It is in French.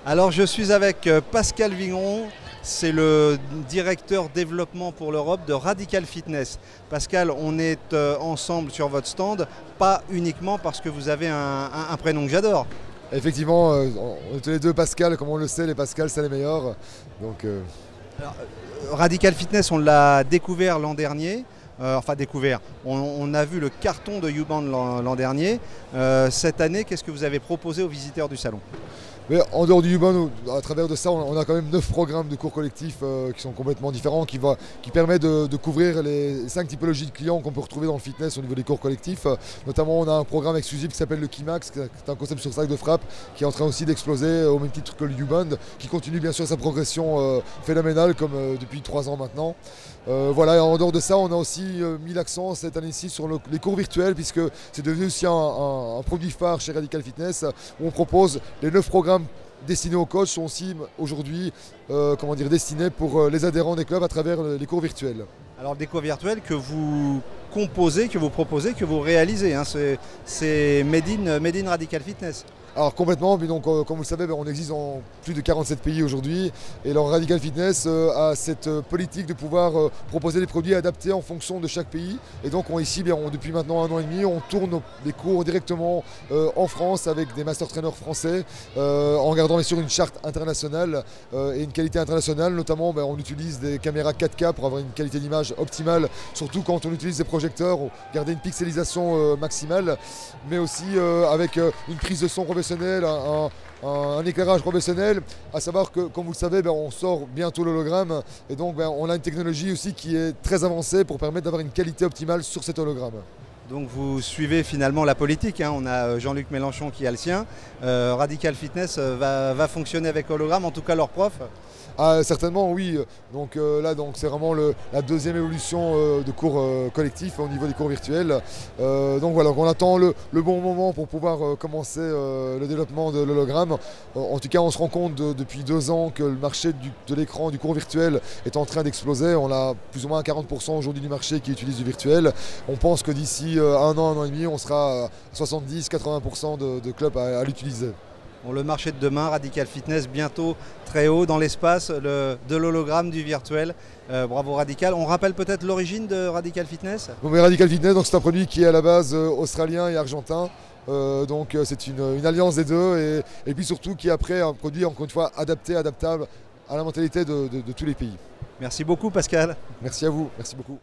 Alors je suis avec Pascal Vigneron, c'est le directeur développement pour l'Europe de Radical Fitness. Pascal, on est ensemble sur votre stand, pas uniquement parce que vous avez un prénom que j'adore. Effectivement, on est tous les deux Pascal, comme on le sait, les Pascal c'est les meilleurs. Donc, Alors, Radical Fitness, on l'a découvert l'an dernier. On a vu le carton de YouBand l'an dernier. Cette année, qu'est-ce que vous avez proposé aux visiteurs du salon? mais en dehors du YouBand, à travers de ça, on a quand même 9 programmes de cours collectifs qui sont complètement différents, qui permettent de couvrir les 5 typologies de clients qu'on peut retrouver dans le fitness au niveau des cours collectifs. Notamment, on a un programme exclusif qui s'appelle le Kimax, qui est un concept sur sac de frappe, qui est en train aussi d'exploser au même titre que le YouBand, qui continue bien sûr sa progression phénoménale comme depuis 3 ans maintenant. Voilà, et en dehors de ça, on a aussi mis l'accent cette année-ci sur les cours virtuels, puisque c'est devenu aussi un produit phare chez Radical Fitness, où on propose les 9 programmes destinés aux coachs sont aussi aujourd'hui destinés pour les adhérents des clubs à travers les cours virtuels. Alors des cours virtuels que vous composez, que vous proposez, que vous réalisez, hein, c'est made in Radical Fitness. Alors complètement, mais donc, comme vous le savez, on existe dans plus de 47 pays aujourd'hui. Et alors Radical Fitness a cette politique de pouvoir proposer des produits adaptés en fonction de chaque pays. Et donc depuis maintenant 1 an et demi, on tourne des cours directement en France avec des master trainers français, en gardant bien sûr une charte internationale et une qualité internationale. Notamment, on utilise des caméras 4K pour avoir une qualité d'image optimale, surtout quand on utilise des projecteurs, garder une pixelisation maximale, mais aussi avec une prise de son professionnelle, un éclairage professionnel, à savoir que, comme vous le savez, on sort bientôt l'hologramme et donc on a une technologie aussi qui est très avancée pour permettre d'avoir une qualité optimale sur cet hologramme. Donc vous suivez finalement la politique, hein. On a Jean-Luc Mélenchon qui a le sien. Radical Fitness va fonctionner avec hologramme, en tout cas leur prof. Ah, certainement oui, donc c'est vraiment la deuxième évolution de cours collectifs au niveau des cours virtuels. Donc voilà, on attend le bon moment pour pouvoir commencer le développement de l'hologramme. En tout cas, on se rend compte depuis 2 ans que le marché de l'écran du cours virtuel est en train d'exploser. On a plus ou moins 40% aujourd'hui du marché qui utilise du virtuel. On pense que d'ici 1 an et demi, on sera à 70-80% de clubs à l'utiliser. Bon, le marché de demain, Radical Fitness, bientôt très haut dans l'espace, de l'hologramme, du virtuel. Bravo Radical. On rappelle peut-être l'origine de Radical Fitness? Radical Fitness, c'est un produit qui est à la base australien et argentin. C'est une alliance des deux et puis surtout qui est après un produit encore une fois adaptable à la mentalité de tous les pays. Merci beaucoup Pascal. Merci à vous, merci beaucoup.